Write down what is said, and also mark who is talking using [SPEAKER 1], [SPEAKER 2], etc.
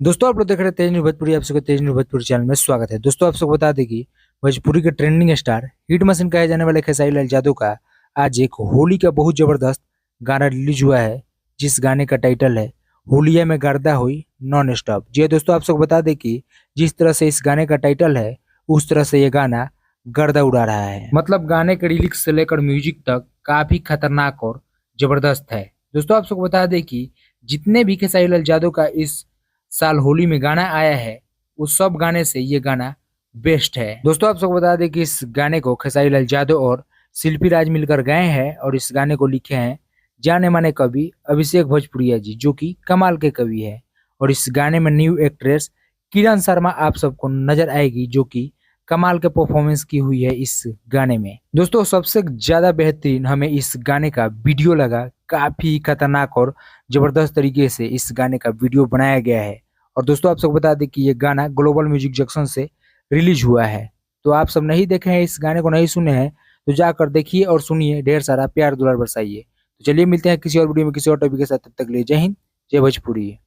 [SPEAKER 1] दोस्तों आप लोग देख रहे हैं तेज न्यूज़ भोजपुरी। आप सबको तेज न्यूज़ भोजपुरी चैनल में स्वागत है। दोस्तों आप सबको बता दें कि भोजपुरी के ट्रेंडिंग स्टार हिट मशीन कहे जाने वाले खेसारी लाल यादव का आज एक होली का बहुत जबरदस्त गाना रिलीज हुआ है, जिस गाने का टाइटल है होलिया में गर्दा हुई नॉन स्टॉप। जी हाँ दोस्तों, आप सबको बता दें कि जिस तरह से इस गाने का टाइटल है उस तरह से ये गाना गर्दा उड़ा रहा है। मतलब गाने के लिरिक्स से लेकर म्यूजिक तक काफी खतरनाक और जबरदस्त है। दोस्तों आप सबको बता दें कि जितने भी खेसारी लाल यादव का इस साल होली में गाना आया है उस सब गाने से ये गाना बेस्ट है। दोस्तों आप सबको बता दें कि इस गाने को खेसारी लाल यादव और शिल्पी राज मिलकर गाए हैं और इस गाने को लिखे हैं जाने माने कवि अभिषेक भोजपुरिया जी, जो कि कमाल के कवि है। और इस गाने में न्यू एक्ट्रेस किरण शर्मा आप सबको नजर आएगी, जो कि कमाल के परफॉर्मेंस की हुई है इस गाने में। दोस्तों सबसे ज्यादा बेहतरीन हमें इस गाने का वीडियो लगा। काफी खतरनाक और जबरदस्त तरीके से इस गाने का वीडियो बनाया गया है। और दोस्तों आप सबको बता दें कि ये गाना ग्लोबल म्यूजिक जंक्शन से रिलीज हुआ है। तो आप सब नहीं देखे हैं, इस गाने को नहीं सुने हैं, तो जाकर देखिए और सुनिए, ढेर सारा प्यार दुलार बरसाइए। तो चलिए मिलते हैं किसी और वीडियो में किसी और टॉपिक के साथ। तब तक के लिए जय हिंद, जय भोजपुरी।